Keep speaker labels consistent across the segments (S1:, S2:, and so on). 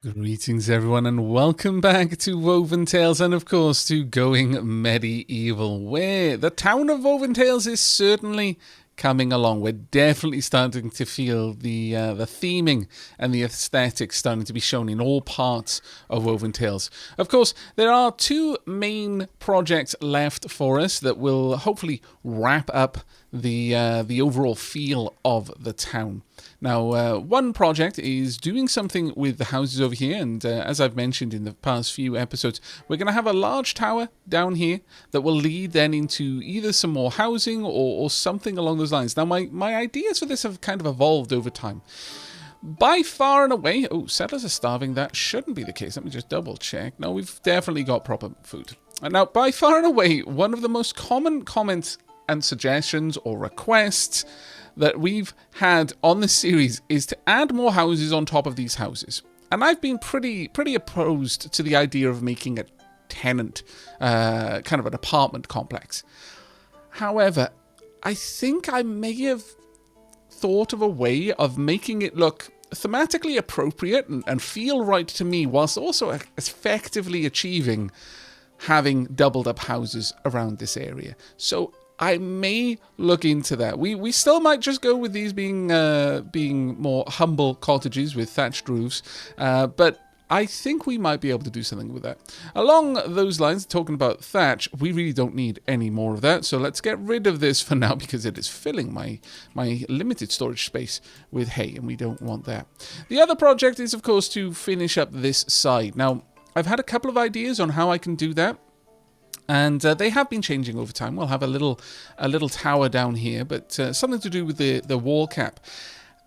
S1: Greetings, everyone, and welcome back to Woven Tales, and of course to Going Medieval, where the town of Woven Tales is certainly coming along. We're definitely starting to feel the theming and the aesthetics starting to be shown in all parts of Woven Tales. Of course, there are two main projects left for us that will hopefully wrap up the overall feel of the town. Now, one project is doing something with the houses over here, and as I've mentioned in the past few episodes, we're going to have a large tower down here that will lead then into either some more housing or something along those lines. Now, my ideas for this have kind of evolved over time. By far and away... Oh, settlers are starving. That shouldn't be the case. Let me just double check. No, we've definitely got proper food. Now, by far and away, one of the most common comments and suggestions or requests that we've had on this series is to add more houses on top of these houses. And I've been pretty opposed to the idea of making a tenant, kind of an apartment complex. However, I think I may have thought of a way of making it look thematically appropriate and feel right to me, whilst also effectively achieving having doubled up houses around this area. So I may look into that. We still might just go with these being more humble cottages with thatched roofs, but I think we might be able to do something with that. Along those lines, talking about thatch, we really don't need any more of that, so let's get rid of this for now because it is filling my limited storage space with hay, and we don't want that. The other project is, of course, to finish up this side. Now, I've had a couple of ideas on how I can do that. And they have been changing over time. We'll have a little tower down here, but something to do with the wall cap.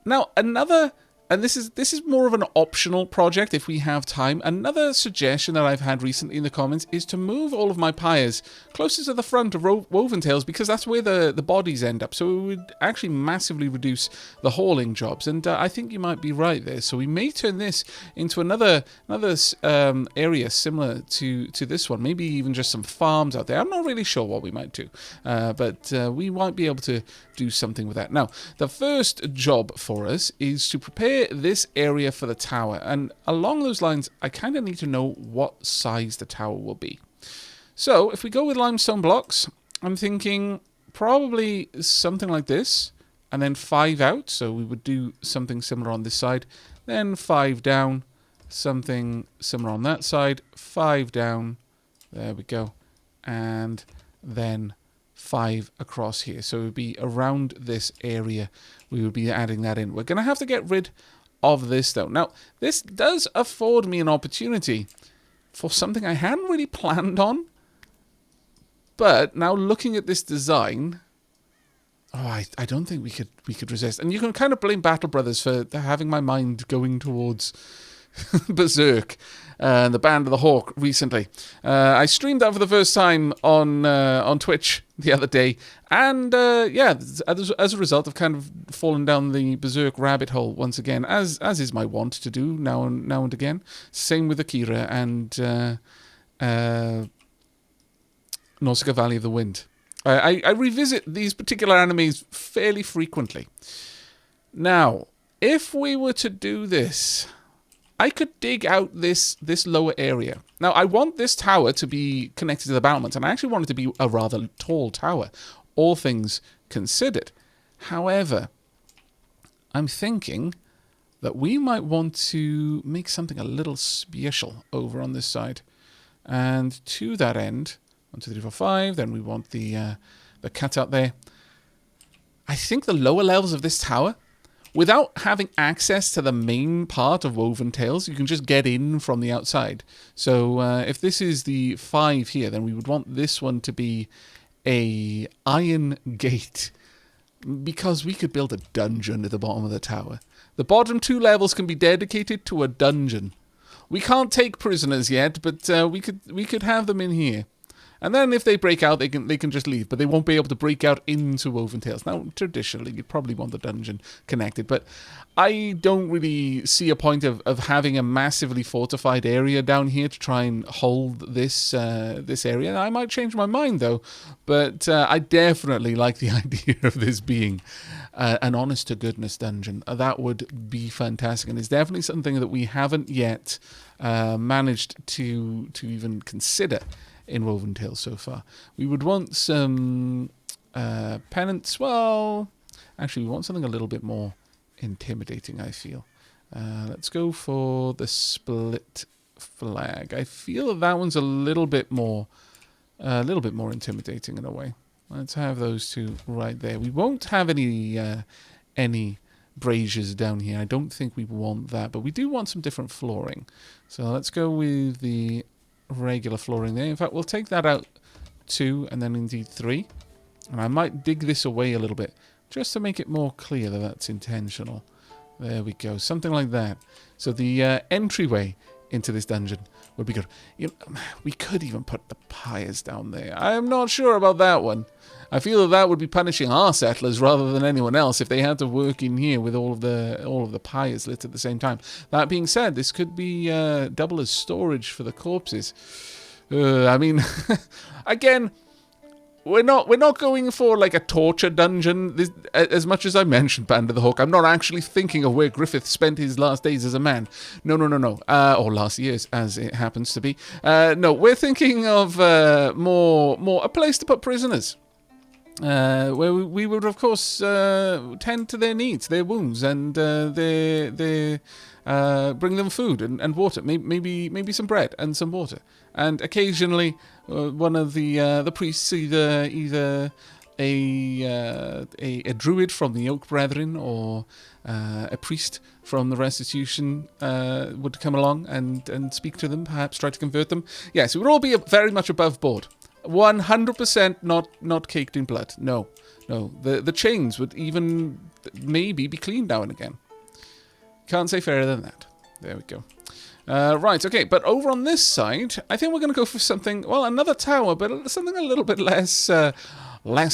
S1: Now, another, and this is more of an optional project if we have time. Another suggestion that I've had recently in the comments is to move all of my pyres closer to the front of Woven Tales, because that's where the bodies end up. So it would actually massively reduce the hauling jobs. And I think you might be right there. So we may turn this into another area similar to this one. Maybe even just some farms out there. I'm not really sure what we might do. But we might be able to do something with that. Now, the first job for us is to prepare this area for the tower. And along those lines, I kind of need to know what size the tower will be. So, if we go with limestone blocks, I'm thinking probably something like this, and then 5 out, so we would do something similar on this side, then 5 down, something similar on that side, 5 down, there we go, and then 5 across here. So it would be around this area, we would be adding that in. We're going to have to get rid of this, though. Now, this does afford me an opportunity for something I hadn't really planned on. But now looking at this design, I don't think we could resist. And you can kind of blame Battle Brothers for having my mind going towards Berserk and the Band of the Hawk recently. I streamed that for the first time on Twitch the other day, and as a result, I've kind of fallen down the Berserk rabbit hole once again, as is my wont to do now and again. Same with Akira and Nausicaa Valley of the Wind. I revisit these particular animes fairly frequently. Now, if we were to do this, I could dig out this lower area. Now, I want this tower to be connected to the battlement, and I actually want it to be a rather tall tower, all things considered. However, I'm thinking that we might want to make something a little special over on this side. And to that end, 1, 2, 3, 4, 5. Then we want the cutout there. I think the lower levels of this tower, without having access to the main part of Woven Tales, you can just get in from the outside. So if this is the 5 here, then we would want this one to be a iron gate, because we could build a dungeon at the bottom of the tower. The bottom 2 levels can be dedicated to a dungeon. We can't take prisoners yet, but we could have them in here. And then if they break out, they can just leave, but they won't be able to break out into Woven Tales. Now, traditionally, you'd probably want the dungeon connected, but I don't really see a point of having a massively fortified area down here to try and hold this this area. I might change my mind, though, but I definitely like the idea of this being an honest-to-goodness dungeon. That would be fantastic, and it's definitely something that we haven't yet managed to even consider in Woven Tales so far. We would want some penance. Well, actually, we want something a little bit more intimidating, I feel. Let's go for the split flag. I feel that one's a little bit more intimidating in a way. Let's have those two right there. We won't have any braziers down here. I don't think we want that, but we do want some different flooring. So let's go with the regular flooring there. In fact, we'll take that out 2 and then indeed 3. And I might dig this away a little bit just to make it more clear that that's intentional. There we go. Something like that. So the entryway into this dungeon would be good. You know, we could even put the pyres down there. I'm not sure about that one. I feel that would be punishing our settlers rather than anyone else if they had to work in here with all of the pyres lit at the same time. That being said, this could be double as storage for the corpses. I mean, again, we're not going for like a torture dungeon. As much as I mentioned Band of the Hawk, I'm not actually thinking of where Griffith spent his last days as a man. No. Or last years, as it happens to be. No, we're thinking of more a place to put prisoners. Where we would, of course, tend to their needs, their wounds, and bring them food and water, maybe some bread and some water, and occasionally one of the priests, either a druid from the Oak Brethren or a priest from the Restitution would come along and speak to them, perhaps try to convert them. Yes, it would all be very much above board. 100% not caked in blood. No. The chains would even maybe be cleaned now and again. Can't say fairer than that. There we go. Right, okay, but over on this side, I think we're going to go for something, well, another tower, but something a little bit less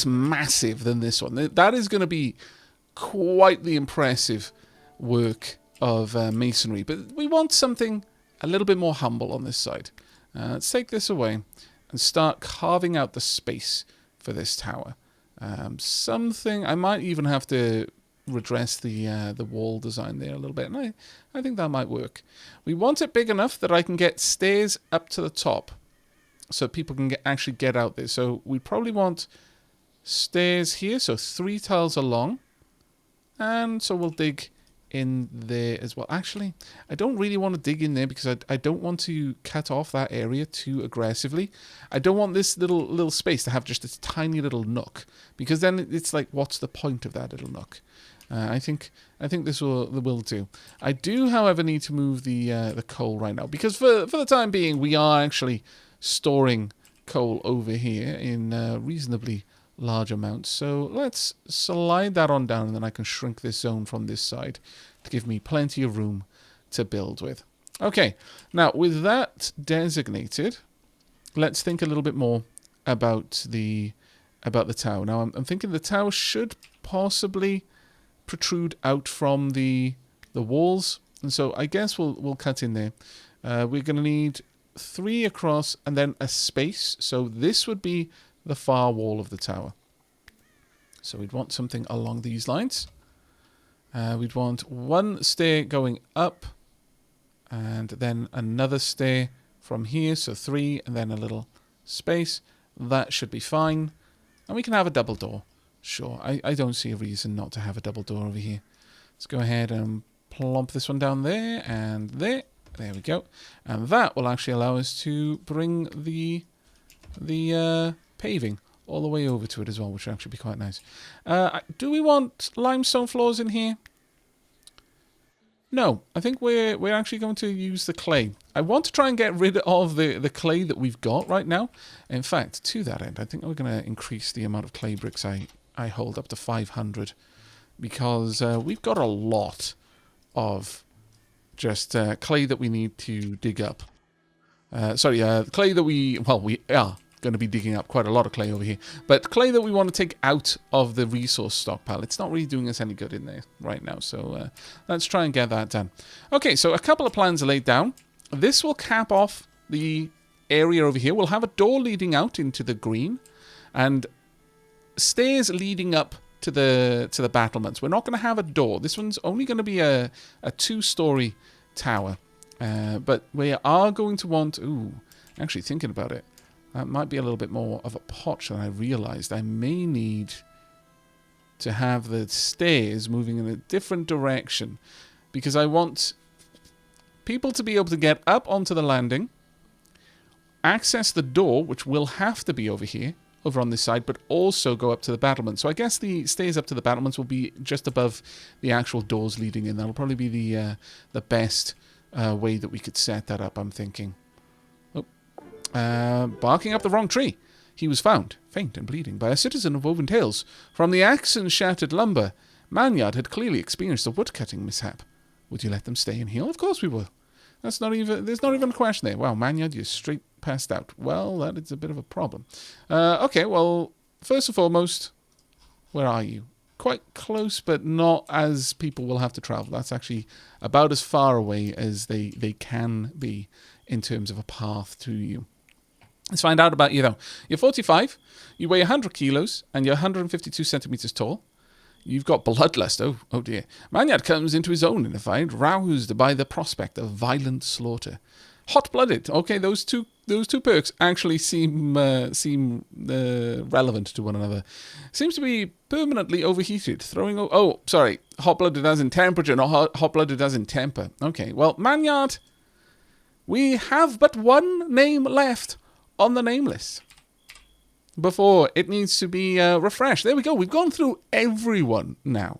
S1: massive than this one. That is going to be quite the impressive work of masonry, but we want something a little bit more humble on this side. Let's take this away and start carving out the space for this tower. Something, I might even have to redress the wall design there a little bit, and I think that might work. We want it big enough that I can get stairs up to the top so people can actually get out there. So we probably want stairs here, so 3 tiles along, and so we'll dig in there as well. Actually, I don't really want to dig in there because I don't want to cut off that area too aggressively. I don't want this little space to have just this tiny little nook, because then it's like, what's the point of that little nook? I think this will do. I do, however, need to move the coal right now, because for the time being we are actually storing coal over here in reasonably large amounts. So let's slide that on down, and then I can shrink this zone from this side to give me plenty of room to build with. Okay, now with that designated, let's think a little bit more about the tower. Now I'm thinking the tower should possibly protrude out from the walls, and so I guess we'll cut in there. We're going to need 3 across and then a space, so this would be the far wall of the tower. So we'd want something along these lines. We'd want 1 stair going up, and then another stair from here, so 3, and then a little space. That should be fine. And we can have a double door. Sure, I don't see a reason not to have a double door over here. Let's go ahead and plump this one down there, and there. There we go. And that will actually allow us to bring the paving all the way over to it as well, which would actually be quite nice. Do we want limestone floors in here? No, I think we're actually going to use the clay. I want to try and get rid of the clay that we've got right now. In fact, to that end, I think we're going to increase the amount of clay bricks I hold up to 500, because we've got a lot of just clay that we need to dig up. Clay that we going to be digging up quite a lot of clay over here. But clay that we want to take out of the resource stockpile. It's not really doing us any good in there right now. So let's try and get that done. Okay, so a couple of plans are laid down. This will cap off the area over here. We'll have a door leading out into the green and stairs leading up to the battlements. We're not going to have a door. This one's only going to be a 2-story tower. But we are going to want... Ooh, actually thinking about it. That might be a little bit more of a potch than I realized. I may need to have the stairs moving in a different direction because I want people to be able to get up onto the landing, access the door, which will have to be over here, over on this side, but also go up to the battlement. So I guess the stairs up to the battlements will be just above the actual doors leading in. That'll probably be the best way that we could set that up, I'm thinking. Barking up the wrong tree. He was found, faint and bleeding, by a citizen of Woven Tales. From the axe and shattered lumber, Manyard had clearly experienced a woodcutting mishap. Would you let them stay and heal? Of course we will. There's not even a question there. Wow, Manyard, you're straight passed out. Well, that is a bit of a problem. Okay, well, first and foremost, where are you? Quite close, but not as people will have to travel. That's actually about as far away as they can be in terms of a path to you. Let's find out about you, though. You're 45, you weigh 100 kilos, and you're 152 centimeters tall. You've got bloodlust. Oh dear. Manyard comes into his own in the fight, roused by the prospect of violent slaughter. Hot-blooded. Okay, those two perks actually seem relevant to one another. Seems to be permanently overheated, hot-blooded as in temperature, not hot-blooded as in temper. Okay, well, Manyard, we have but one name left on the name list before it needs to be refreshed. There we go. We've gone through everyone now.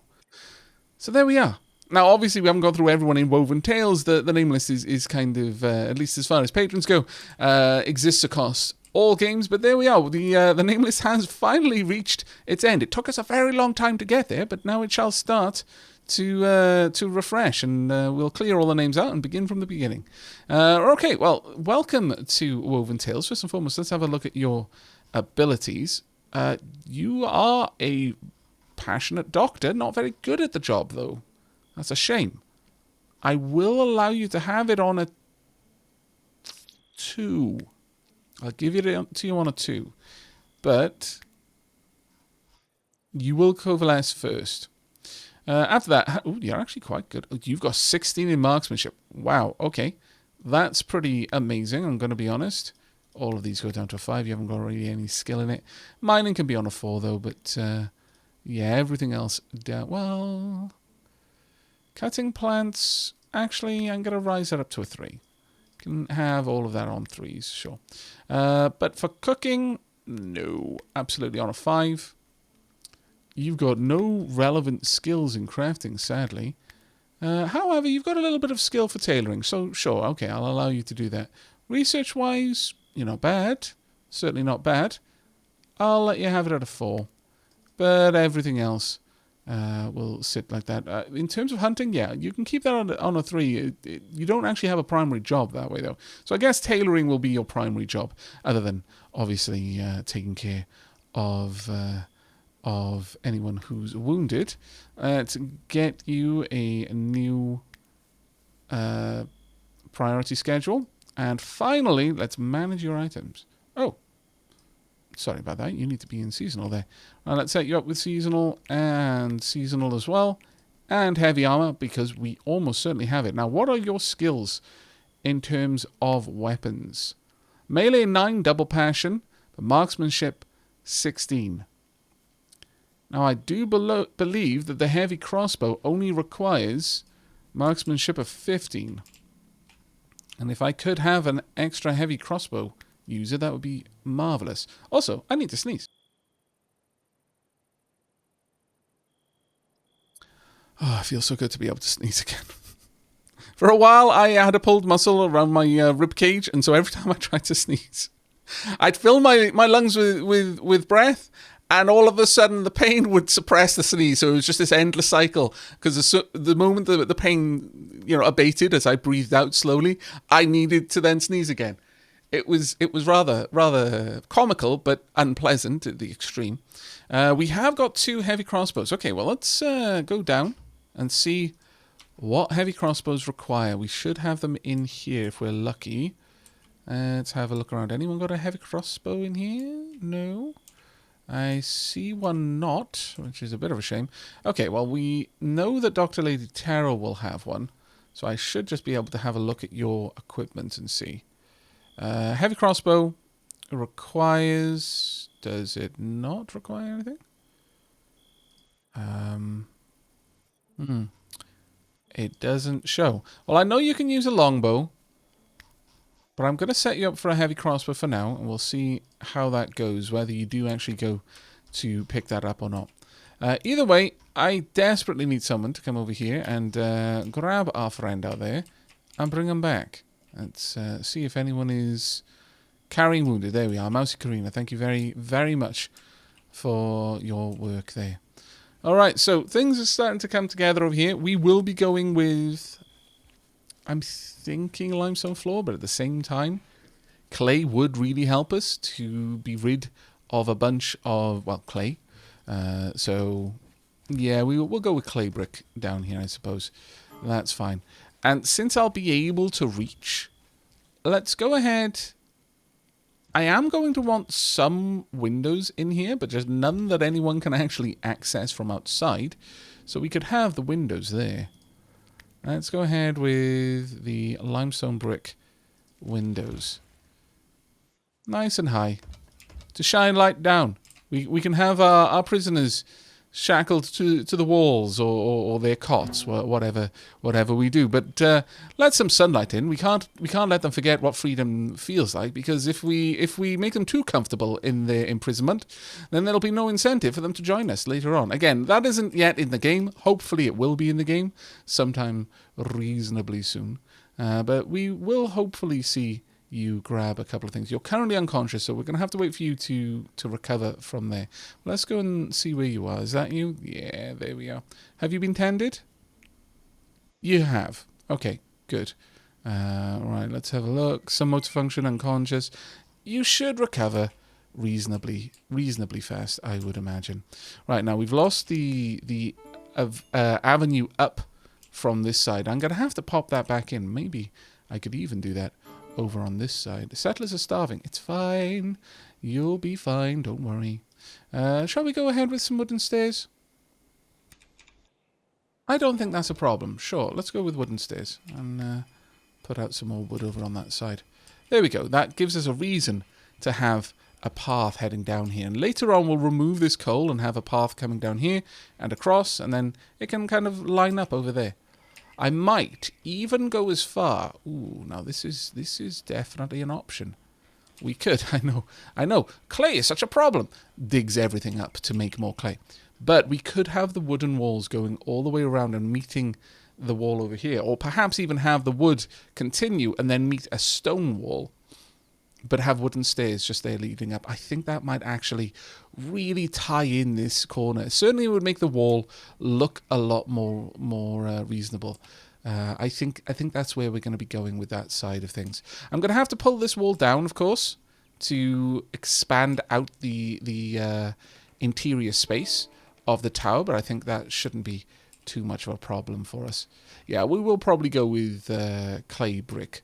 S1: So there we are. Now, obviously, we haven't gone through everyone in Woven Tales. The name list is kind of, at least as far as patrons go, exists across all games. But there we are. The name list has finally reached its end. It took us a very long time to get there, but now it shall start to refresh, and we'll clear all the names out and begin from the beginning. Okay, well, welcome to Woven Tales. First and foremost, let's have a look at your abilities. You are a passionate doctor, not very good at the job, though. That's a shame. I will allow you to have it on a 2. I'll give it to you on a 2. But you will coalesce first. After that, you're actually quite good. You've got 16 in marksmanship. Wow, okay. That's pretty amazing, I'm going to be honest. All of these go down to a 5. You haven't got really any skill in it. Mining can be on a 4, though, but yeah, everything else down. Well, cutting plants, actually, I'm going to rise that up to a 3. Can have all of that on 3s, sure. But for cooking, no, absolutely on a 5. You've got no relevant skills in crafting, sadly. However, you've got a little bit of skill for tailoring, so sure, okay, I'll allow you to do that. Research-wise, you're not bad. Certainly not bad. I'll let you have it at a 4. But everything else will sit like that. In terms of hunting, yeah, you can keep that on a 3. You don't actually have a primary job that way, though. So I guess tailoring will be your primary job, other than, obviously, taking care of anyone who's wounded. To get you a new priority schedule. And finally, let's manage your items. Oh, sorry about that. You need to be in seasonal there. Let's set you up with seasonal and seasonal as well. And heavy armor, because we almost certainly have it. Now, what are your skills in terms of weapons? Melee 9, double passion. But marksmanship 16. Now, I do believe that the heavy crossbow only requires marksmanship of 15. And if I could have an extra heavy crossbow user, that would be marvelous. Also, I need to sneeze. Oh, it feels so good to be able to sneeze again. For a while, I had a pulled muscle around my rib cage, and so every time I tried to sneeze, I'd fill my lungs with breath, and all of a sudden the pain would suppress the sneeze. So it was just this endless cycle, because the moment the pain abated as I breathed out slowly, I needed to then sneeze again. it was rather comical, but unpleasant at the extreme. We have got 2 heavy crossbows. Okay, well, let's go down and see what heavy crossbows require. We should have them in here if we're lucky. Let's have a look around. Anyone got a heavy crossbow in here? No. I see one not, which is a bit of a shame. Okay, well, we know that Dr. Lady Terror will have one, so I should just be able to have a look at your equipment and see. Heavy crossbow requires... Does it not require anything? It doesn't show. Well, I know you can use a longbow, but I'm going to set you up for a heavy crossbow for now, and we'll see how that goes, whether you do actually go to pick that up or not. Either way, I desperately need someone to come over here and grab our friend out there and bring him back. Let's see if anyone is carrying wounded. There we are. Mousy Karina, thank you very, very much for your work there. All right, so things are starting to come together over here. We will be going with... I'm thinking limestone floor, but at the same time, clay would really help us to be rid of a bunch of, well, clay. So, yeah, we'll go with clay brick down here, I suppose. That's fine. And since I'll be able to reach, let's go ahead. I am going to want some windows in here, but just none that anyone can actually access from outside. So we could have the windows there. Let's go ahead with the limestone brick windows. Nice and high. To shine light down. We can have our prisoners shackled to the walls or their cots, whatever we do. But let some sunlight in. We can't let them forget what freedom feels like, because if we make them too comfortable in their imprisonment, then there'll be no incentive for them to join us later on. Again, that isn't yet in the game. Hopefully it will be in the game sometime reasonably soon. But we will hopefully see you grab a couple of things. You're currently unconscious, so we're going to have to wait for you to recover from there. Let's go and see where you are. Is that you? Yeah, there we are. Have you been tended? You have. Okay, good. Right, let's have a look. Some motor function, unconscious. You should recover reasonably fast, I would imagine. Right, now we've lost the avenue up from this side. I'm going to have to pop that back in. Maybe I could even do that over on this side. The settlers are starving. It's fine. You'll be fine. Don't worry. Shall we go ahead with some wooden stairs? I don't think that's a problem. Sure, let's go with wooden stairs and put out some more wood over on that side. There we go. That gives us a reason to have a path heading down here. And later on, we'll remove this coal and have a path coming down here and across, and then it can kind of line up over there. I might even go as far... Ooh, now this is definitely an option. We could, I know. Clay is such a problem. Digs everything up to make more clay. But we could have the wooden walls going all the way around and meeting the wall over here. Or perhaps even have the wood continue and then meet a stone wall, but have wooden stairs just there leading up. I think that might actually really tie in this corner. Certainly it would make the wall look a lot more reasonable. I think that's where we're going to be going with that side of things. I'm going to have to pull this wall down, of course, to expand out the interior space of the tower, but I think that shouldn't be too much of a problem for us. Yeah, we will probably go with clay brick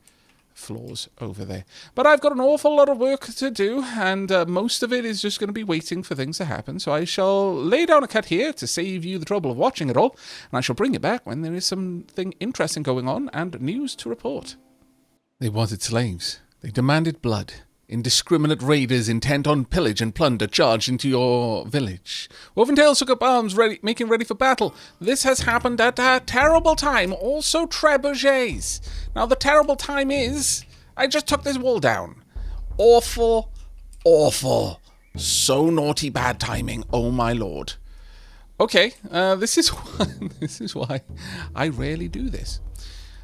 S1: floors over there. But I've got an awful lot of work to do, and most of it is just going to be waiting for things to happen. So I shall lay down a cut here to save you the trouble of watching it all, and I shall bring it back when there is something interesting going on and news to report. They wanted slaves. They demanded blood. Indiscriminate raiders intent on pillage and plunder charged into your village. Woventails took up arms, making ready for battle. This has happened at a terrible time. Also trebuchets. Now the terrible time is, I just took this wall down. Awful. So naughty bad timing. Oh my lord. Okay, this is why I rarely do this.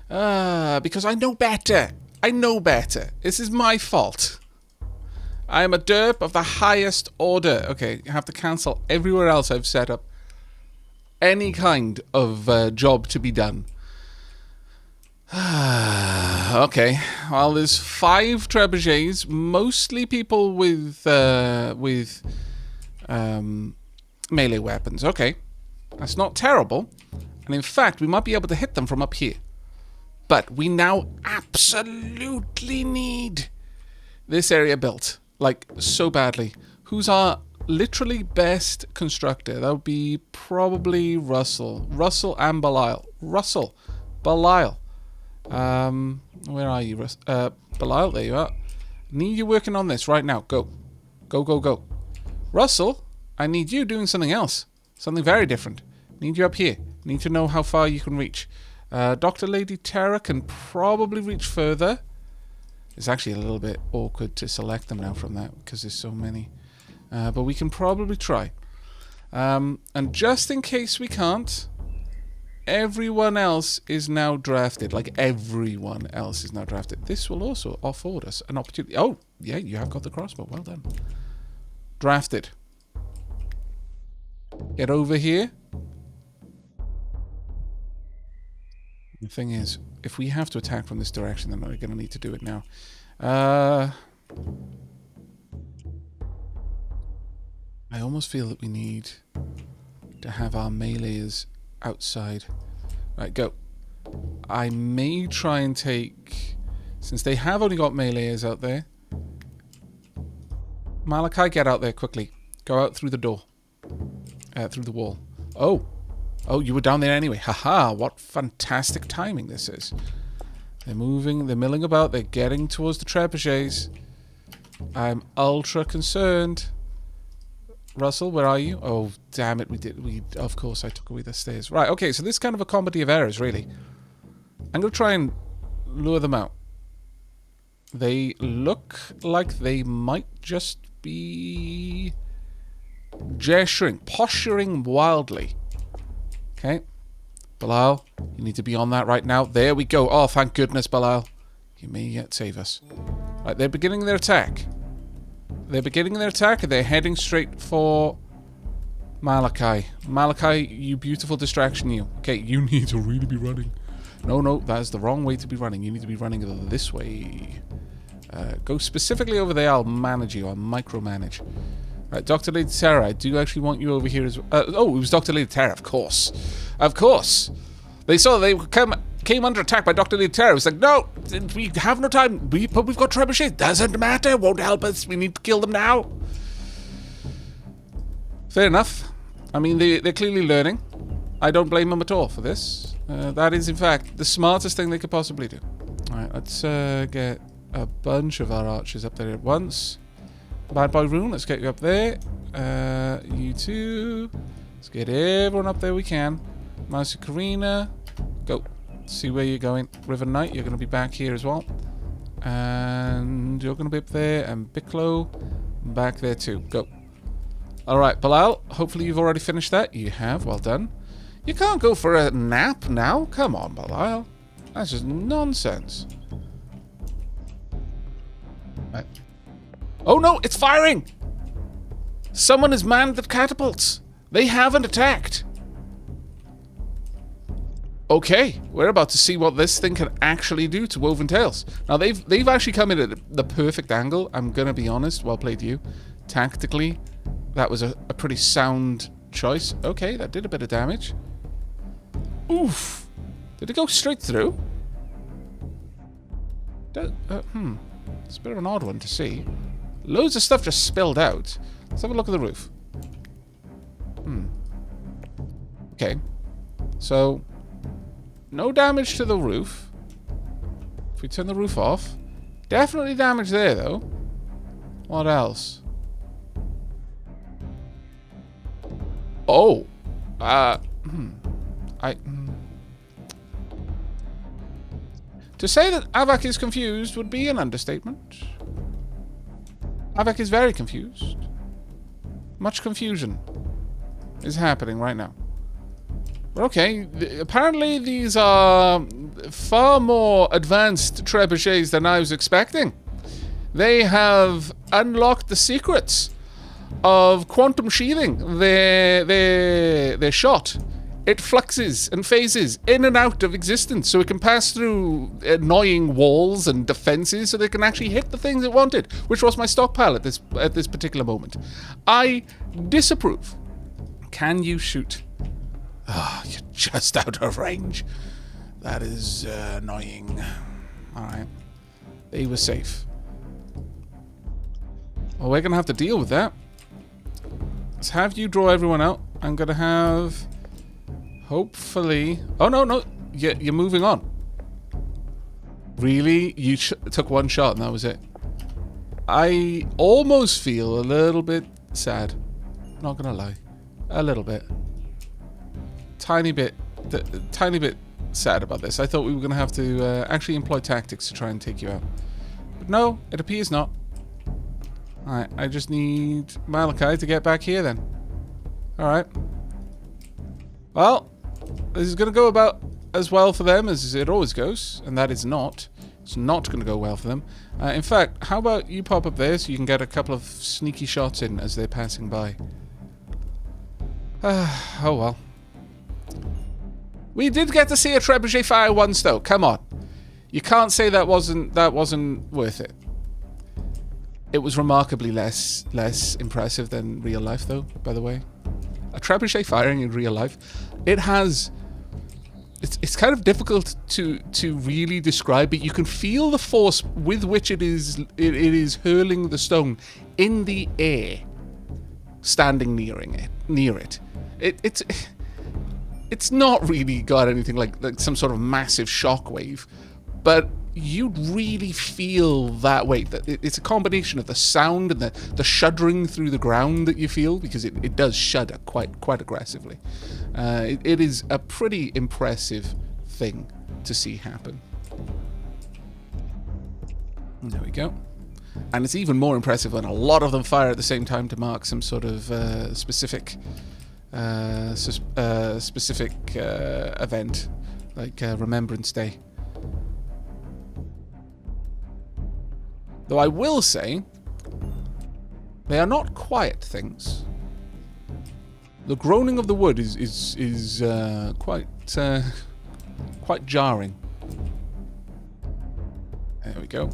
S1: Because I know better. This is my fault. I am a derp of the highest order. Okay, you have to cancel everywhere else I've set up any kind of job to be done. Okay, Well, there's 5 trebuchets, mostly people with melee weapons. Okay, that's not terrible. And in fact, we might be able to hit them from up here. But we now absolutely need this area built. Like, so badly. Who's our literally best constructor? That would be probably Russell. Russell and Belial. Russell. Belial. Where are you, Belial? There you are. Need you working on this right now. Go. Go, go, go. Russell, I need you doing something else. Something very different. Need you up here. Need to know how far you can reach. Dr. Lady Terra can probably reach further. It's actually a little bit awkward to select them now from that because there's so many. But we can probably try. And just in case we can't, everyone else is now drafted. Like, everyone else is now drafted. This will also afford us an opportunity. Oh, yeah, you have got the crossbow. Well done. Drafted. Get over here. The thing is, if we have to attack from this direction, then we're going to need to do it now. I almost feel that we need to have our melees outside. Right, go. I may try and take... Since they have only got melees out there. Malachi, get out there quickly. Go out through the door. Through the wall. Oh. Oh, you were down there anyway. Haha, what fantastic timing this is. They're moving, they're milling about, they're getting towards the trebuchets. I'm ultra concerned. Russell, where are you? Oh, damn it, of course I took away the stairs. Right, okay, so this is kind of a comedy of errors, really. I'm going to try and lure them out. They look like they might just be gesturing, posturing wildly. Okay, Belial, you need to be on that right now. There we go. Oh, thank goodness, Belial. You may yet save us. Right, they're beginning their attack. They're beginning their attack, and they're heading straight for Malachi. Malachi, you beautiful distraction, you. Okay, you need to really be running. No, no, that is the wrong way to be running. You need to be running this way. Go specifically over there. I'll manage you. I'll micromanage. Right, Dr. Lady Terra, I do actually want you over here as well. Oh, it was Dr. Lady Terra, of course. Of course. They saw they came under attack by Dr. Lady Terra. It was like, no, we have no time. But we've got trebuchets. Doesn't matter. Won't help us. We need to kill them now. Fair enough. I mean, they're clearly learning. I don't blame them at all for this. That is, in fact, the smartest thing they could possibly do. All right, let's get a bunch of our archers up there at once. Bad Boy Rune, let's get you up there. You two. Let's get everyone up there we can. Mousy Karina. Go. See where you're going. River Knight, you're going to be back here as well. And you're going to be up there. And Bicklow, back there too. Go. Alright, Belial, hopefully you've already finished that. You have, well done. You can't go for a nap now. Come on, Belial. That's just nonsense. Right. Oh no, it's firing! Someone has manned the catapults. They haven't attacked. Okay, we're about to see what this thing can actually do to Woven Tales. Now they've actually come in at the perfect angle. I'm gonna be honest. Well played, you. Tactically, that was a pretty sound choice. Okay, that did a bit of damage. Oof! Did it go straight through? It's a bit of an odd one to see. Loads of stuff just spilled out. Let's have a look at the roof. Okay. So, no damage to the roof. If we turn the roof off. Definitely damage there, though. What else? Oh. To say that Aavak is confused would be an understatement. Aavak is very confused. Much confusion is happening right now. But okay, apparently these are far more advanced trebuchets than I was expecting. They have unlocked the secrets of quantum sheathing their shot it fluxes and phases in and out of existence, so it can pass through annoying walls and defenses, so they can actually hit the things it wanted, which was my stockpile at this particular moment. I disapprove. Can you shoot? Ah, you're just out of range. That is annoying. Alright. They were safe. Well, we're going to have to deal with that. Let's have you draw everyone out. I'm going to have... Hopefully... Oh, no. You're moving on. Really? You took one shot and that was it? I almost feel a little bit sad. Not going to lie. A little bit. Tiny bit sad about this. I thought we were going to have to actually employ tactics to try and take you out. But no, it appears not. Alright, I just need Malachi to get back here then. Alright. Well, this is going to go about as well for them as it always goes, and that is not. It's not going to go well for them. In fact, how about you pop up there so you can get a couple of sneaky shots in as they're passing by. Oh well. We did get to see a trebuchet fire once though, come on. You can't say that wasn't worth it. It was remarkably less impressive than real life though, by the way. A trebuchet firing in real life, it's kind of difficult to really describe, but you can feel the force with which it is hurling the stone in the air, standing near it. It's not really got anything like some sort of massive shockwave, but you really feel that weight. It's a combination of the sound and the shuddering through the ground that you feel, because it does shudder quite aggressively. It is a pretty impressive thing to see happen. There we go. And it's even more impressive when a lot of them fire at the same time to mark some sort of specific event, like Remembrance Day. Though I will say, they are not quiet things. The groaning of the wood is quite jarring. There we go.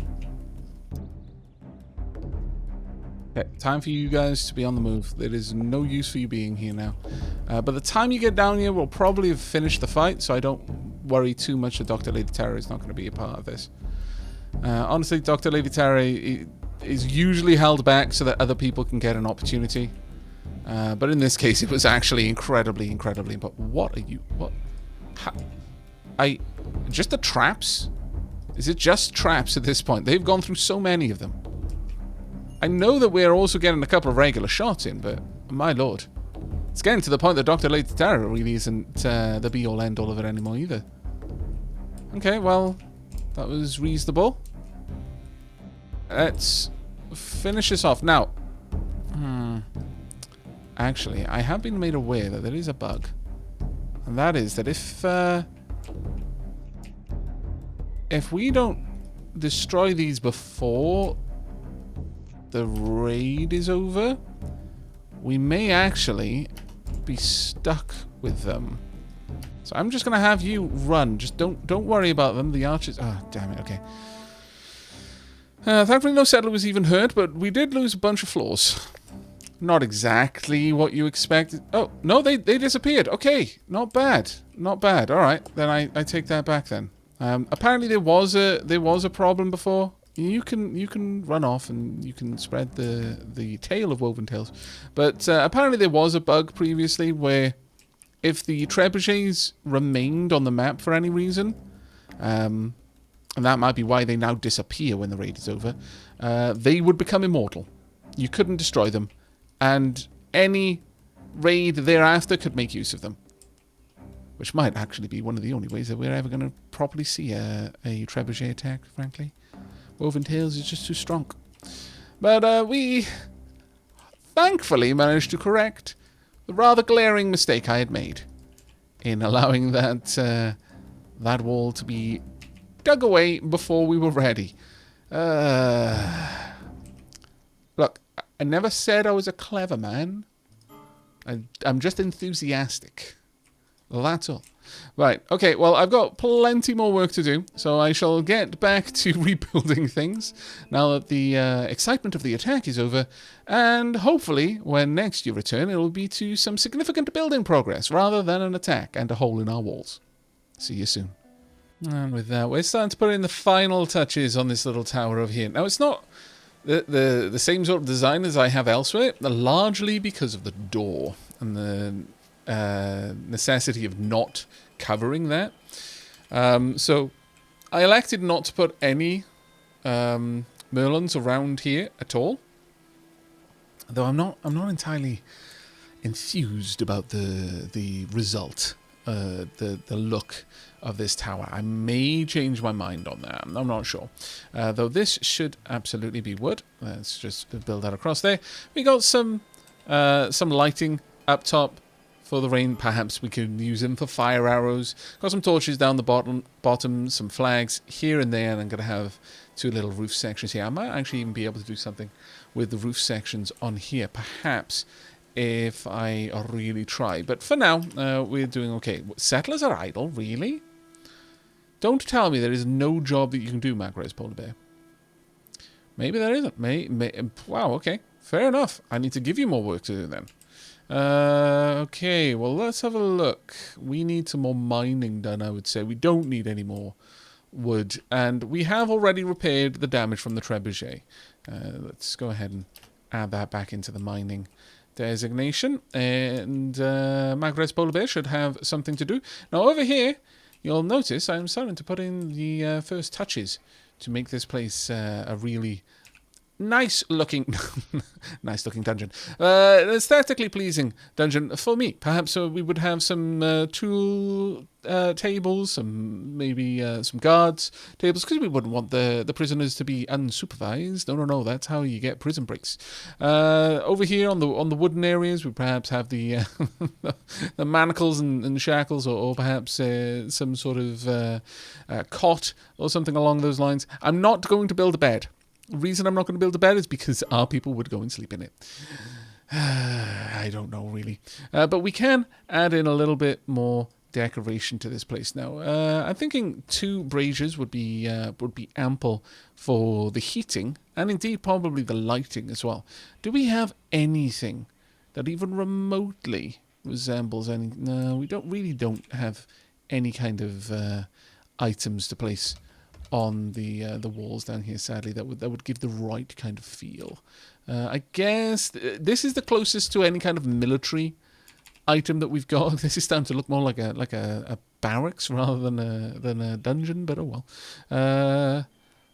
S1: Okay, time for you guys to be on the move. There is no use for you being here now. By the time you get down here, we'll probably have finished the fight, so I don't worry too much that Dr. Lady Terror is not going to be a part of this. Honestly, Dr. Lady Terror is usually held back so that other people can get an opportunity. But in this case, it was actually incredibly important. What are you... What? Just the traps? Is it just traps at this point? They've gone through so many of them. I know that we're also getting a couple of regular shots in, but my lord. It's getting to the point that Dr. Lady Terror really isn't the be-all end-all of it anymore either. Okay, well, that was reasonable. Let's finish this off. Now, actually, I have been made aware that there is a bug. And that is that if we don't destroy these before the raid is over, we may actually be stuck with them. So I'm just gonna have you run. Just don't worry about them. The archers. Ah, damn it. Okay. Thankfully, no settler was even hurt, but we did lose a bunch of floors. Not exactly what you expected. Oh no, they disappeared. Okay, not bad. Not bad. All right, then I take that back then. Apparently there was a problem before. You can run off and you can spread the tale of Woven Tales, but apparently there was a bug previously where if the trebuchets remained on the map for any reason, and that might be why they now disappear when the raid is over, they would become immortal. You couldn't destroy them, and any raid thereafter could make use of them, which might actually be one of the only ways that we're ever going to properly see a trebuchet attack, frankly. Woven Tales is just too strong. But we thankfully managed to correct the rather glaring mistake I had made in allowing that wall to be dug away before we were ready. Look, I never said I was a clever man. I'm just enthusiastic. That's all. Right, okay, well, I've got plenty more work to do, so I shall get back to rebuilding things now that the excitement of the attack is over, and hopefully, when next you return, it'll be to some significant building progress rather than an attack and a hole in our walls. See you soon. And with that, we're starting to put in the final touches on this little tower over here. Now, it's not the same sort of design as I have elsewhere, largely because of the door and the necessity of not covering that. So I elected not to put any merlons around here at all. Though I'm not entirely enthused about the result, the look of this tower. I may change my mind on that. I'm not sure. Though this should absolutely be wood. Let's just build that across there. We got some lighting up top for the rain. Perhaps we could use them for fire arrows. Got some torches down the bottom, some flags here and there, and I'm going to have two little roof sections here. I might actually even be able to do something with the roof sections on here, perhaps, if I really try. But for now, we're doing okay. Settlers are idle, really? Don't tell me there is no job that you can do, Magres Polar Bear. Maybe there isn't. Wow, okay. Fair enough. I need to give you more work to do then. Okay, well, let's have a look. We need some more mining done, I would say. We don't need any more wood. And we have already repaired the damage from the trebuchet. Let's go ahead and add that back into the mining designation. And Magres Polar Bear should have something to do. Now, over here, you'll notice I'm starting to put in the first touches to make this place a really nice looking dungeon. Aesthetically pleasing dungeon for me. Perhaps we would have some tool tables, maybe some guards tables, because we wouldn't want the prisoners to be unsupervised. No, that's how you get prison breaks. Over here on the wooden areas, we perhaps have the the manacles and shackles, or perhaps some sort of cot or something along those lines. I'm not going to build a bed. The reason I'm not going to build a bed is because our people would go and sleep in it. I don't know, really. But we can add in a little bit more decoration to this place now. I'm thinking 2 braziers would be ample for the heating, and indeed probably the lighting as well. Do we have anything that even remotely resembles any? No, we don't have any kind of items to place on the walls down here, sadly, that would give the right kind of feel. I guess this is the closest to any kind of military item that we've got. This is starting to look more like a barracks rather than a dungeon, but oh well.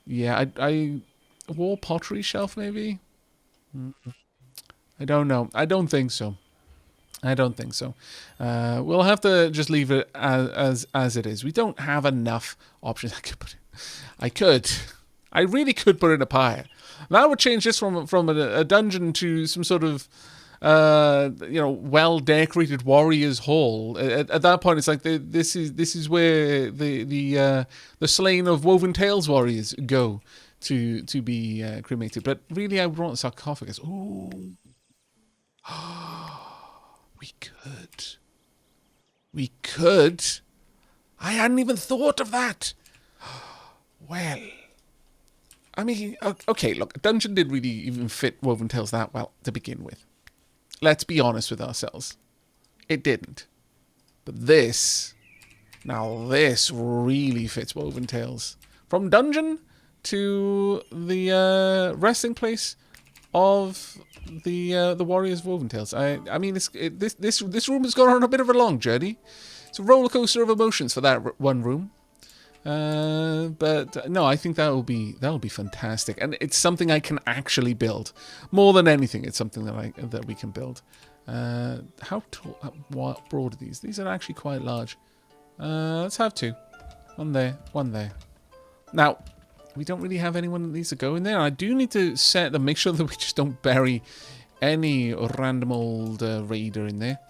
S1: Yeah, I war pottery shelf maybe. I don't know. I don't think so. We'll have to just leave it as it is. We don't have enough options. I really could put in a pyre. That would change this from a dungeon to some sort of well-decorated warriors' hall. At that point, it's like this is where the slain of Woven Tales warriors go to be cremated. But really, I would want a sarcophagus. Ooh. We could. I hadn't even thought of that. Well, I mean, okay, look, a dungeon didn't really even fit Woven Tales that well to begin with. Let's be honest with ourselves. It didn't. But this really fits Woven Tales. From dungeon to the resting place of the Warriors of Woven Tales. I mean, this room has gone on a bit of a long journey. It's a roller coaster of emotions for that one room. But no, I think that'll be fantastic, and it's something I can actually build. More than anything, it's something that we can build. How tall? What broad are these? These are actually quite large. Let's have 2. One there, one there. Now, we don't really have anyone that needs to go in there. I do need to make sure that we just don't bury any random old raider in there.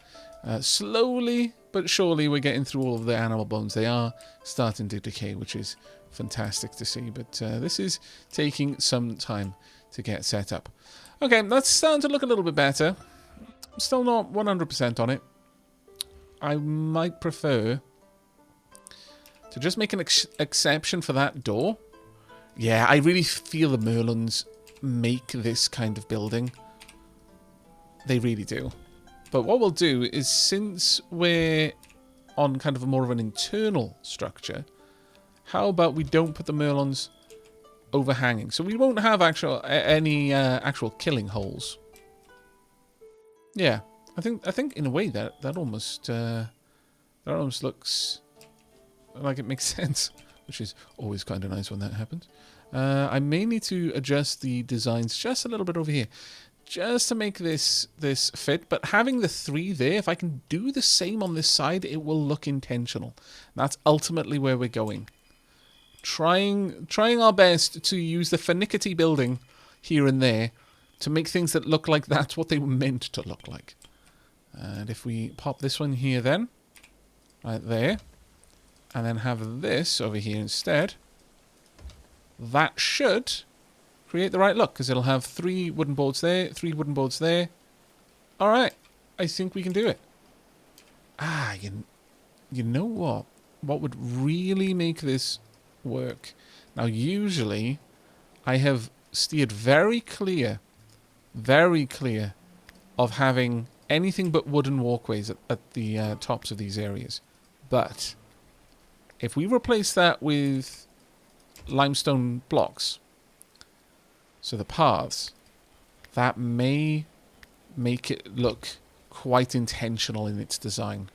S1: Slowly but surely we're getting through all of the animal bones. They are starting to decay, which is fantastic to see. But this is taking some time to get set up. Okay, that's starting to look a little bit better. I'm still not 100% on it. I might prefer to just make an exception for that door. Yeah, I really feel the Merlins make this kind of building. They really do. But what we'll do is, since we're on kind of a more of an internal structure, how about we don't put the Merlons overhanging? So we won't have any actual killing holes. Yeah, I think in a way that almost looks like it makes sense, which is always kind of nice when that happens. I may need to adjust the designs just a little bit over here, just to make this fit. But having the 3 there, if I can do the same on this side, it will look intentional. That's ultimately where we're going. Trying our best to use the finicky building here and there to make things that look like that's what they were meant to look like. And if we pop this one here then, right there, and then have this over here instead, that should create the right look, because it'll have 3 wooden boards there, 3 wooden boards there. Alright, I think we can do it. Ah, you know what? What would really make this work? Now, usually, I have steered very clear of having anything but wooden walkways at the tops of these areas. But if we replace that with limestone blocks, so the paths, that may make it look quite intentional in its design.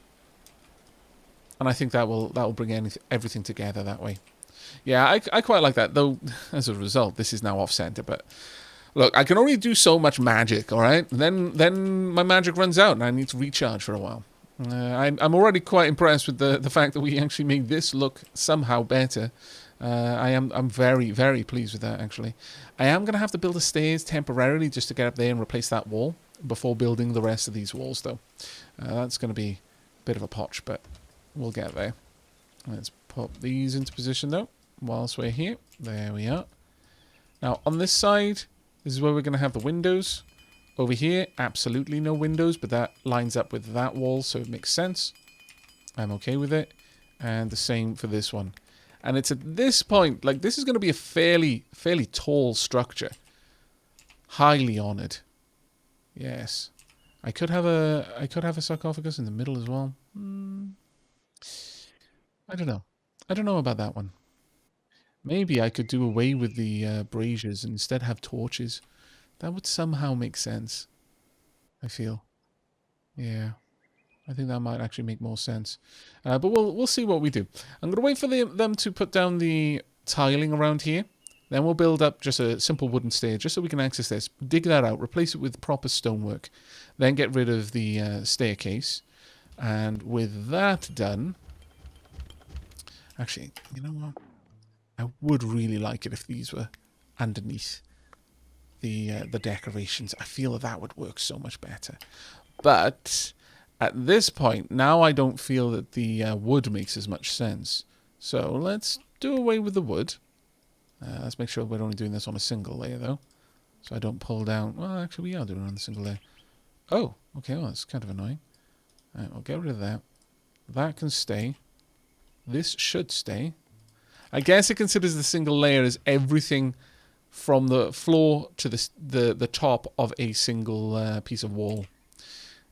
S1: And I think that will bring everything together that way. Yeah, I quite like that, though as a result, this is now off-center. But look, I can only do so much magic, all right? Then my magic runs out and I need to recharge for a while. I'm already quite impressed with the fact that we actually made this look somehow better. I'm very, very pleased with that, actually. I am going to have to build a stairs temporarily just to get up there and replace that wall before building the rest of these walls, though. That's going to be a bit of a potch, but we'll get there. Let's pop these into position, though, whilst we're here. There we are. Now, on this side, this is where we're going to have the windows. Over here, absolutely no windows, but that lines up with that wall, so it makes sense. I'm okay with it. And the same for this one. And it's at this point, like, this is going to be a fairly tall structure. Highly honoured. Yes. I could have a sarcophagus in the middle as well. I don't know. I don't know about that one. Maybe I could do away with the braziers and instead have torches. That would somehow make sense, I feel. Yeah. I think that might actually make more sense. But we'll see what we do. I'm going to wait for them to put down the tiling around here. Then we'll build up just a simple wooden stair, just so we can access this. Dig that out, replace it with proper stonework. Then get rid of the staircase. And with that done... Actually, you know what? I would really like it if these were underneath the decorations. I feel that would work so much better. But... at this point, now I don't feel that the wood makes as much sense. So let's do away with the wood. Let's make sure we're only doing this on a single layer, though. So I don't pull down... well, actually, we are doing it on a single layer. Oh, okay, well, that's kind of annoying. All right, we'll get rid of that. That can stay. This should stay. I guess it considers the single layer as everything from the floor to the top of a single piece of wall.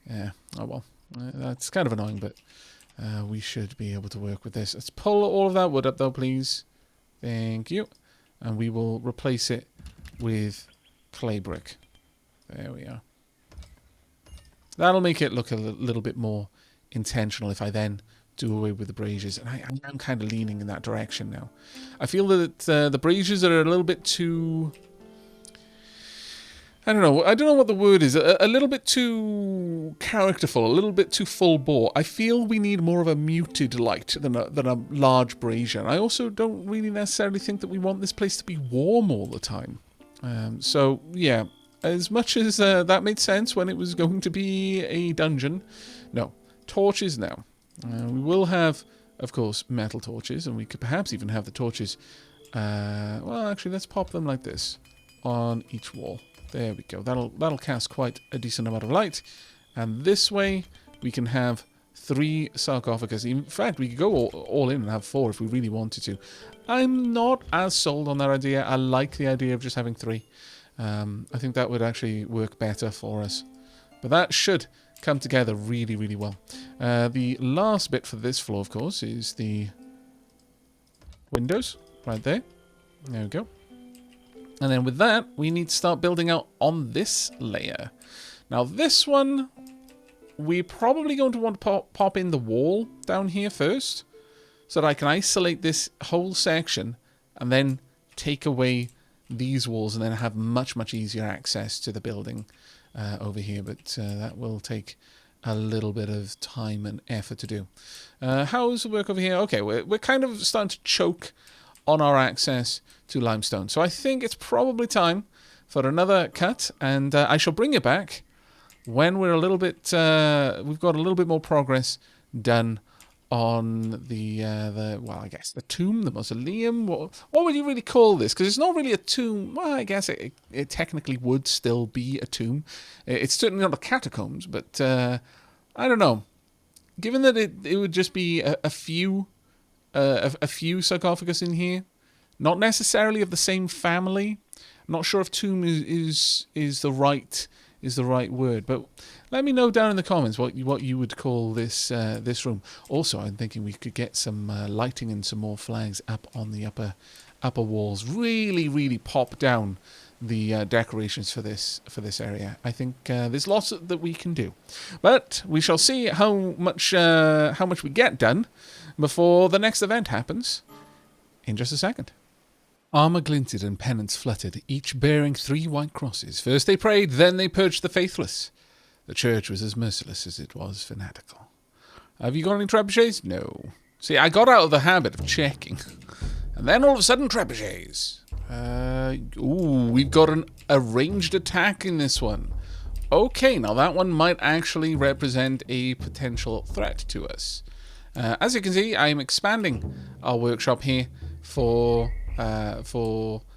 S1: Yeah, oh well. That's kind of annoying, but we should be able to work with this. Let's pull all of that wood up, though, please. Thank you. And we will replace it with clay brick. There we are. That'll make it look a little bit more intentional if I then do away with the braziers. And I'm kind of leaning in that direction now. I feel that the braziers are a little bit too... I don't know what the word is. A little bit too characterful, a little bit too full bore. I feel we need more of a muted light than a large brazier. I also don't really necessarily think that we want this place to be warm all the time. So, yeah, as much as that made sense when it was going to be a dungeon, no. Torches now. We will have, of course, metal torches, and we could perhaps even have the torches... well, actually, let's pop them like this on each wall. There we go. That'll cast quite a decent amount of light. And this way, we can have 3 sarcophagus. In fact, we could go all in and have 4 if we really wanted to. I'm not as sold on that idea. I like the idea of just having 3. I think that would actually work better for us. But that should come together really, really well. The last bit for this floor, of course, is the windows right there. There we go. And then with that, we need to start building out on this layer. Now this one, we're probably going to want to pop in the wall down here first, so that I can isolate this whole section and then take away these walls and then have much, much easier access to the building over here. But that will take a little bit of time and effort to do. How's the work over here? Okay, we're kind of starting to choke on our access to limestone. So I think it's probably time for another cut, and I shall bring it back when we're a little bit, we've got a little bit more progress done on the well, I guess the tomb, the mausoleum. What would you really call this? Because it's not really a tomb. Well, I guess it technically would still be a tomb. It's certainly not a catacombs, but I don't know. Given that it would just be a few sarcophagus in here, not necessarily of the same family. I'm not sure if tomb is the right word, but let me know down in the comments what you would call this room. Also, I'm thinking we could get some lighting and some more flags up on the upper walls. Really pop down the decorations for this area. I think there's lots that we can do, but we shall see how much we get done before the next event happens in just a second. Armour glinted and pennants fluttered, each bearing 3 white crosses. First they prayed, then they purged the faithless. The church was as merciless as it was fanatical. Have you got any trebuchets? No. See, I got out of the habit of checking. And then all of a sudden, trebuchets. Ooh, we've got a ranged attack in this one. Okay, now that one might actually represent a potential threat to us. As you can see, I am expanding our workshop here for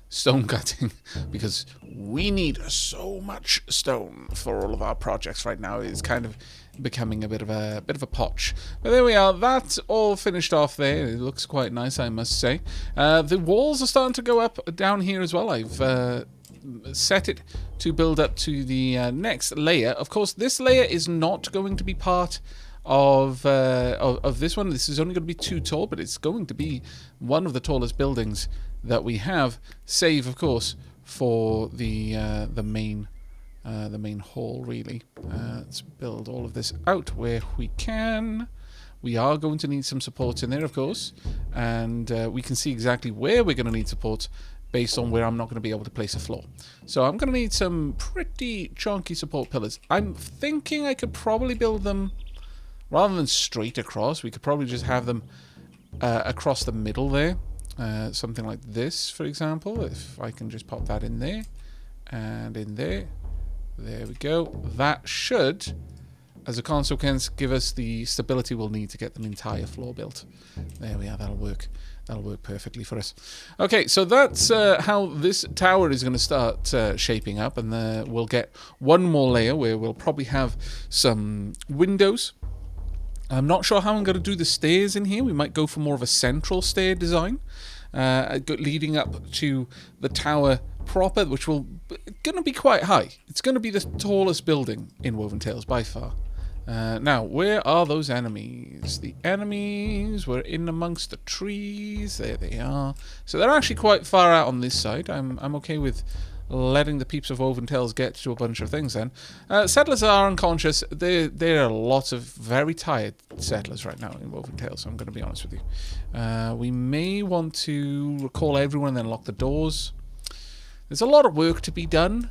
S1: stone cutting because we need so much stone for all of our projects right now. It's kind of becoming a bit of a potch. But there we are. That's all finished off there. It looks quite nice, I must say. The walls are starting to go up down here as well. I've set it to build up to the next layer. Of course, this layer is not going to be part of this one. This is only going to be 2 tall, but it's going to be one of the tallest buildings that we have, save of course for the main hall. Really, let's build all of this out where we can. We are going to need some support in there, of course, and we can see exactly where we're going to need support based on where I'm not going to be able to place a floor. So I'm going to need some pretty chunky support pillars. I'm thinking I could probably build them rather than straight across. We could probably just have them across the middle there. Something like this, for example. If I can just pop that in there and in there. There we go. That should, as a consequence, give us the stability we'll need to get the entire floor built. There we are. That'll work. That'll work perfectly for us. Okay, so that's how this tower is going to start shaping up, and we'll get one more layer where we'll probably have some windows. I'm not sure how I'm going to do the stairs in here. We might go for more of a central stair design, leading up to the tower proper, which will going to be quite high. It's going to be the tallest building in Woven Tales by far. Now, where are those enemies? The enemies were in amongst the trees. There they are. So they're actually quite far out on this side. I'm okay with letting the peeps of Woven Tales get to a bunch of things then. Settlers are unconscious. There are lots of very tired settlers right now in Woven Tales, so I'm going to be honest with you. We may want to recall everyone and then lock the doors. There's a lot of work to be done,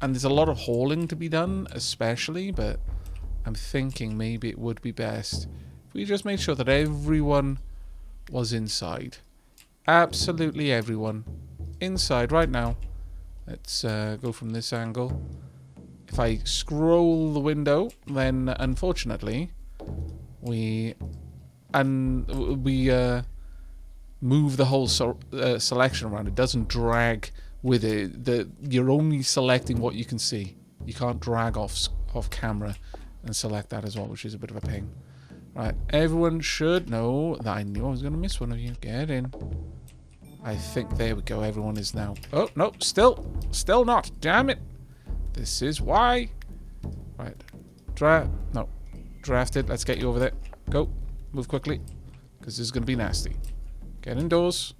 S1: and there's a lot of hauling to be done, especially, but I'm thinking maybe it would be best if we just made sure that everyone was inside. Absolutely everyone inside right now. Let's go from this angle. If I scroll the window, then unfortunately we move the whole selection around. It doesn't drag with it. You're only selecting what you can see. You can't drag off camera and select that as well, which is a bit of a pain. Right, everyone should know that I knew I was going to miss one of you. Get in. I think, there we go, everyone is now... Oh, no, still not. Damn it. This is why. Right, drafted. Let's get you over there. Go, move quickly, because this is going to be nasty. Get indoors.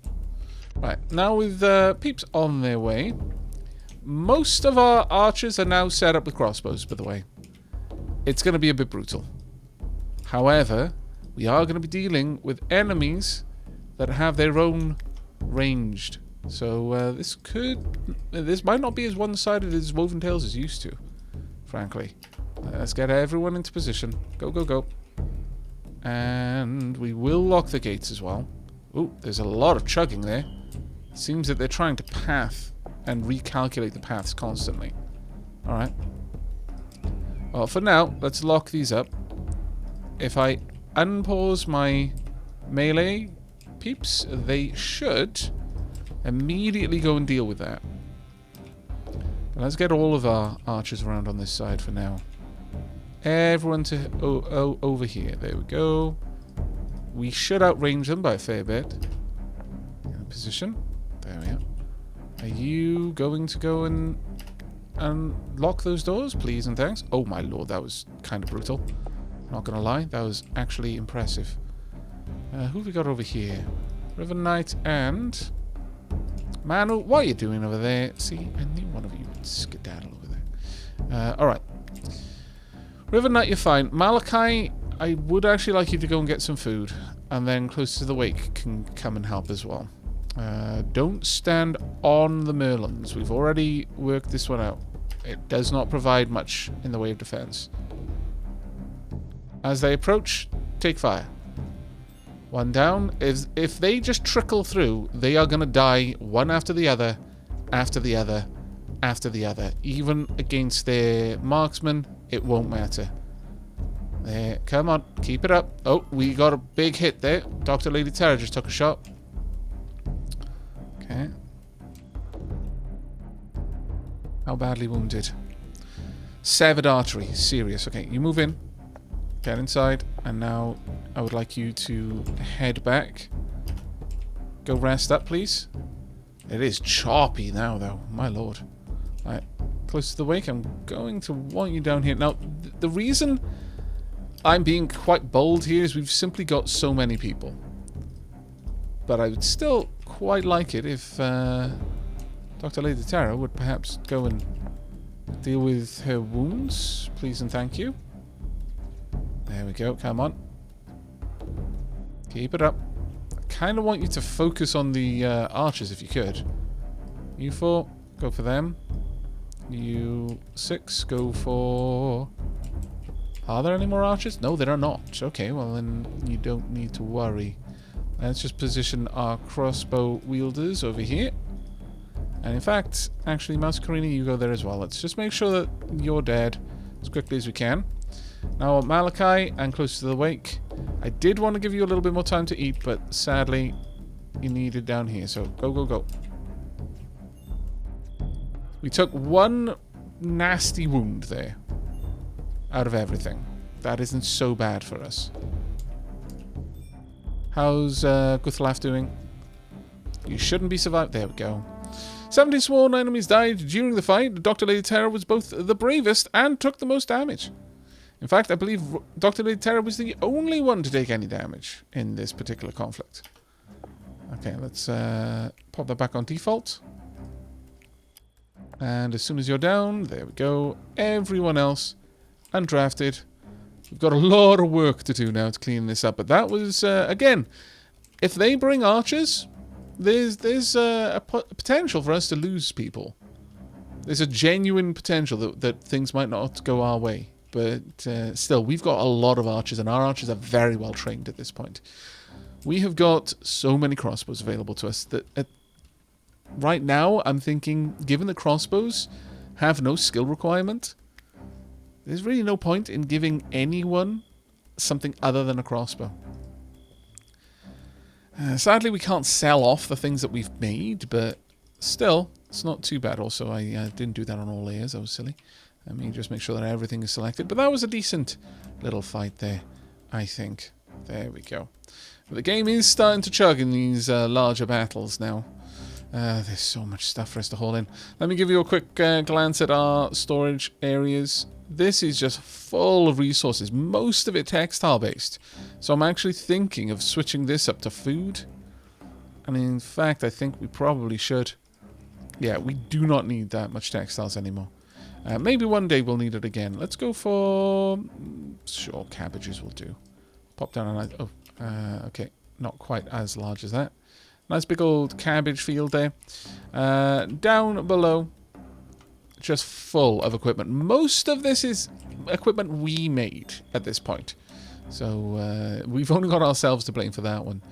S1: Right, now with peeps on their way, most of our archers are now set up with crossbows, by the way. It's going to be a bit brutal. However, we are going to be dealing with enemies that have their own ranged. So this might not be as one-sided as Woven Tales is used to, frankly. Let's get everyone into position. Go, go, go. And we will lock the gates as well. Ooh, there's a lot of chugging there. It seems that they're trying to path and recalculate the paths constantly. Alright. Well, for now, let's lock these up. If I unpause my melee peeps, they should immediately go and deal with that. But let's get all of our archers around on this side for now. Everyone to over here. There we go. We should outrange them by a fair bit. In position. There we are. Are you going to go and lock those doors, please and thanks? Oh my lord, that was kind of brutal. Not gonna lie, that was actually impressive. Who have we got over here? River Knight and... Manu, what are you doing over there? See, I knew one of you would skedaddle over there. Alright. River Knight, you're fine. Malachi, I would actually like you to go and get some food. And then close to the wake can come and help as well. Don't stand on the Merlins. We've already worked this one out. It does not provide much in the way of defense. As they approach, take fire. One down. If they just trickle through, they are going to die one after the other, after the other, after the other. Even against their marksmen, it won't matter. There, come on, keep it up. Oh, we got a big hit there. Dr. Lady Terror just took a shot. Okay. How badly wounded? Severed artery. Serious. Okay, you move in. Get inside. And now I would like you to head back. Go rest up, please. It is choppy now, though. My lord. Alright. Close to the wake. I'm going to want you down here. Now, the reason I'm being quite bold here is we've simply got so many people. But I would still quite like it if Dr. Lady Tara would perhaps go and deal with her wounds. Please and thank you. There we go. Come on. Keep it up. I kind of want you to focus on the archers if you could. You 4, go for them. You 6, go for... Are there any more archers? No, there are not. Okay, well then you don't need to worry. Let's just position our crossbow wielders over here. And in fact, actually, Mascarini, you go there as well. Let's just make sure that you're dead as quickly as we can. Now, Malachi, and close to the wake. I did want to give you a little bit more time to eat, but sadly, you need it down here. So, go, go, go. We took one nasty wound there out of everything. That isn't so bad for us. How's Guthlaf doing? You shouldn't be survived. There we go. 17 sworn enemies died during the fight. Dr. Lady Terror was both the bravest and took the most damage. In fact, I believe Dr. Lady Terror was the only one to take any damage in this particular conflict. Okay, let's pop that back on default. And as soon as you're down, there we go. Everyone else undrafted. We've got a lot of work to do now to clean this up. But that was, again, if they bring archers, there's a potential for us to lose people. There's a genuine potential that things might not go our way. But still, we've got a lot of archers, and our archers are very well trained at this point. We have got so many crossbows available to us that right now, I'm thinking, given the crossbows have no skill requirement, there's really no point in giving anyone something other than a crossbow. Sadly, we can't sell off the things that we've made, but still, it's not too bad. Also, I didn't do that on all layers. I was silly. Let me just make sure that everything is selected. But that was a decent little fight there. I think. There we go. But the game is starting to chug in these larger battles now. There's so much stuff for us to haul in. Let me give you a quick glance at our storage areas. This is just full of resources, most of it textile based. So I'm actually thinking of switching this up to food. And in fact, I think we probably should. Yeah, we do not need that much textiles anymore. Maybe one day we'll need it again. Let's go for... Sure, cabbages will do. Pop down and... Oh, okay. Not quite as large as that. Nice big old cabbage field there. Down below, just full of equipment. Most of this is equipment we made at this point. So we've only got ourselves to blame for that one.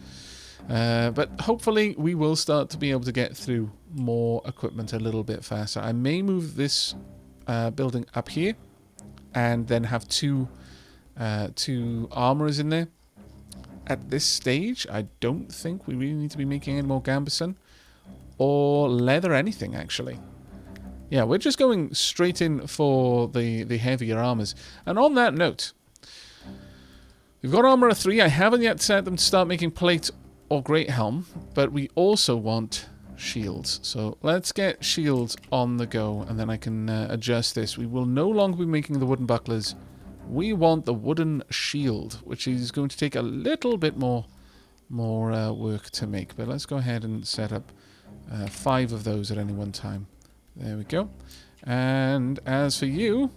S1: But hopefully we will start to be able to get through more equipment a little bit faster. I may move this building up here and then have two armorers in there. At this stage, I don't think we really need to be making any more gambeson or leather anything, actually. Yeah, we're just going straight in for the heavier armors. And on that note, we've got armor 3. I haven't yet set them to start making plate or great helm, but we also want shields. So let's get shields on the go, and then I can adjust this. We will no longer be making the wooden bucklers. We want the wooden shield, which is going to take a little bit more work to make. But let's go ahead and set up 5 of those at any one time. There we go. And as for you...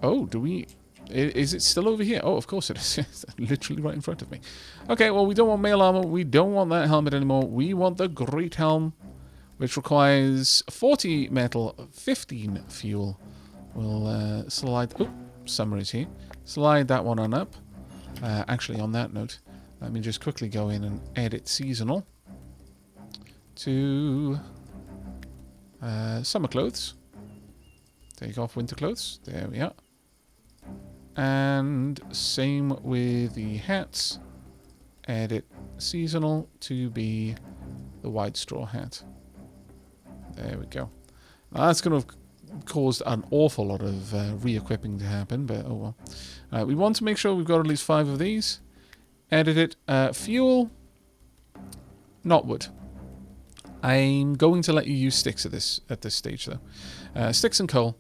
S1: Oh, do we... Is it still over here? Oh, of course it is. It's literally right in front of me. Okay, well, we don't want mail armor. We don't want that helmet anymore. We want the great helm, which requires 40 metal, 15 fuel. We'll slide... Oh, summer is here. Slide that one on up. Actually, on that note, let me just quickly go in and edit seasonal to summer clothes. Take off winter clothes. There we are. And same with the hats. Edit seasonal to be the white straw hat. There we go. Now that's going to have caused an awful lot of re-equipping to happen, but oh well. We want to make sure we've got at least 5 of these. Edit it. Fuel. Not wood. I'm going to let you use sticks at this stage, though. Sticks and coal.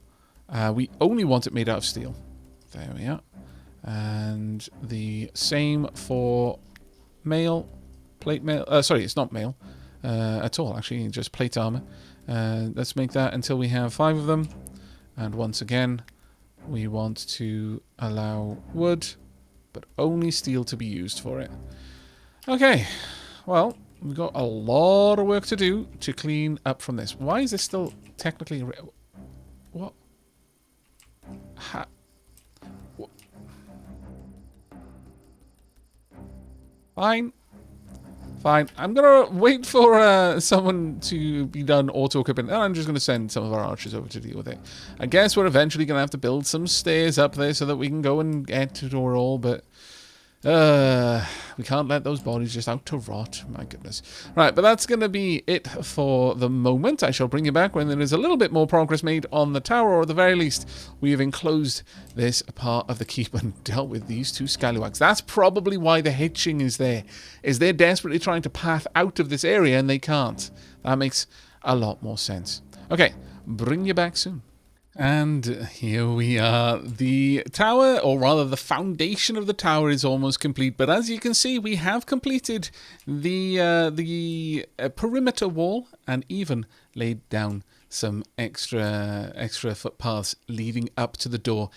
S1: We only want it made out of steel. There we are. And the same for mail. Plate mail. Sorry, it's not mail at all, actually. Just plate armor. Let's make that until we have 5 of them. And once again, we want to allow wood, but only steel to be used for it. Okay. Well, we've got a lot of work to do to clean up from this. Why is this still technically... What? Fine. Fine. I'm going to wait for someone to be done auto-equipping, and I'm just going to send some of our archers over to deal with it. I guess we're eventually going to have to build some stairs up there so that we can go and get to it all, but... we can't let those bodies just out to rot. My goodness. Right, but that's going to be it for the moment. I shall bring you back when there is a little bit more progress made on the tower, or at the very least, we have enclosed this part of the keep and dealt with these 2 scallywags. That's probably why the hitching is there. Is they're desperately trying to path out of this area and they can't. That makes a lot more sense. Okay, bring you back soon. And here we are. The tower, or rather the foundation of the tower, is almost complete. But as you can see, we have completed the perimeter wall and even laid down some extra footpaths leading up to the door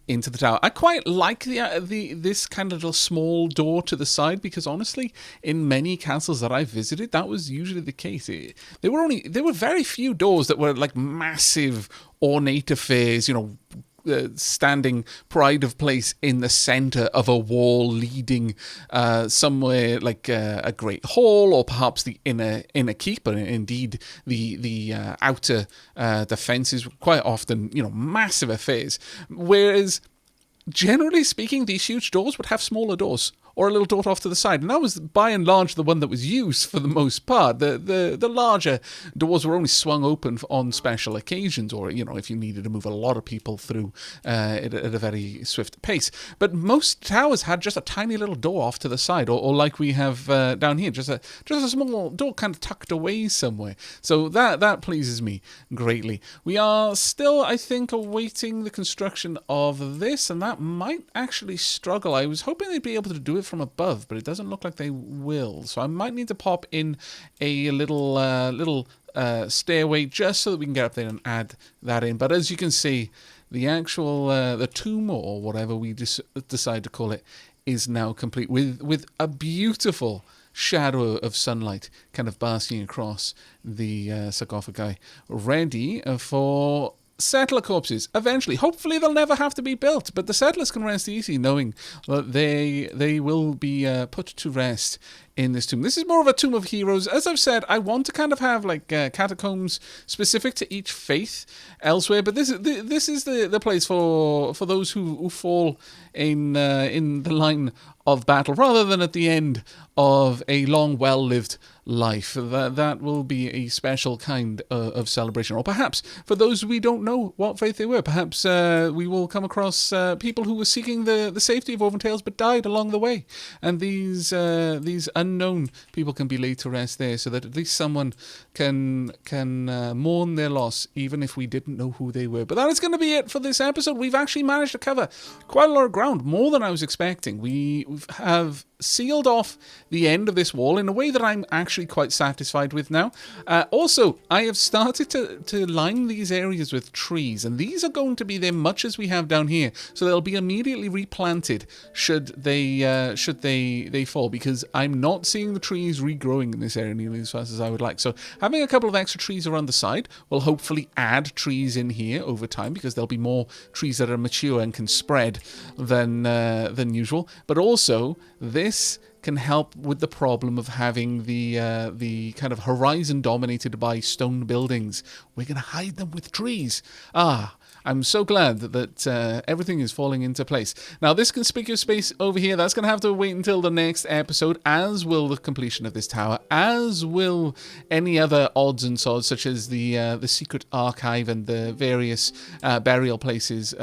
S1: into the tower. I quite like this kind of little small door to the side, because honestly, in many castles that I visited, that was usually the case. There were very few doors that were like massive, ornate affairs, you know, standing pride of place in the center of a wall leading somewhere like a great hall, or perhaps the inner keep, and indeed the outer defenses. Quite often, you know, massive affairs, whereas generally speaking these huge doors would have smaller doors, or a little door off to the side. And that was by and large the one that was used for the most part. The larger doors were only swung open on special occasions, or, you know, if you needed to move a lot of people through at a very swift pace. But most towers had just a tiny little door off to the side, or like we have down here, just a small door kind of tucked away somewhere. So that pleases me greatly. We are still, I think, awaiting the construction of this, and that might actually struggle. I was hoping they'd be able to do it from above, but it doesn't look like they will. So I might need to pop in a little stairway just so that we can get up there and add that in. But as you can see, the actual the tomb, or whatever we decide to call it, is now complete with a beautiful shadow of sunlight kind of basking across the sarcophagi, ready for settler corpses. Eventually, hopefully they'll never have to be built, but the settlers can rest easy knowing that they will be put to rest in this tomb. This is more of a tomb of heroes. As I've said, I want to kind of have like catacombs specific to each faith elsewhere, but this is the place for those who fall in the line of battle, rather than at the end of a long, well-lived life. That will be a special kind of celebration. Or perhaps, for those we don't know what faith they were, perhaps we will come across people who were seeking the safety of Woven Tales but died along the way. And these unknown people can be laid to rest there, so that at least someone can mourn their loss, even if we didn't know who they were. But that is going to be it for this episode. We've actually managed to cover quite a lot of ground, more than I was expecting. We have sealed off the end of this wall in a way that I'm actually quite satisfied with now. Also, I have started to line these areas with trees, and these are going to be there much as we have down here, so they'll be immediately replanted should they fall, because I'm not seeing the trees regrowing in this area nearly as fast as I would like. So having a couple of extra trees around the side will hopefully add trees in here over time, because there'll be more trees that are mature and can spread than usual. But also, this can help with the problem of having the kind of horizon dominated by stone buildings. We're going to hide them with trees. I'm so glad that everything is falling into place. Now, this conspicuous space over here, that's going to have to wait until the next episode, as will the completion of this tower, as will any other odds and sods, such as the secret archive and the various burial places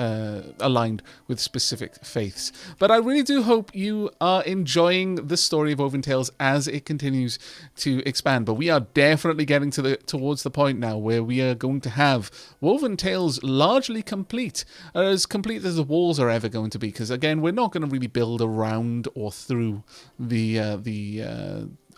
S1: aligned with specific faiths. But I really do hope you are enjoying the story of Woven Tales as it continues to expand. But we are definitely getting towards the point now where we are going to have Woven Tales largely complete as the walls are ever going to be, because again, we're not going to really build around or through the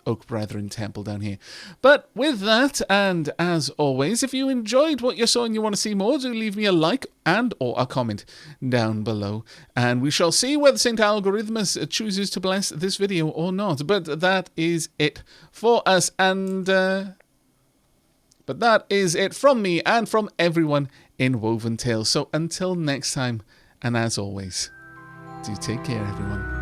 S1: Oak Brethren Temple down here. But with that, and as always, if you enjoyed what you saw and you want to see more, do leave me a like and or a comment down below, and we shall see whether St. Algorithmus chooses to bless this video or not. But that is it for us, and but that is it from me and from everyone in Woven Tales. So until next time, and as always, do take care, everyone.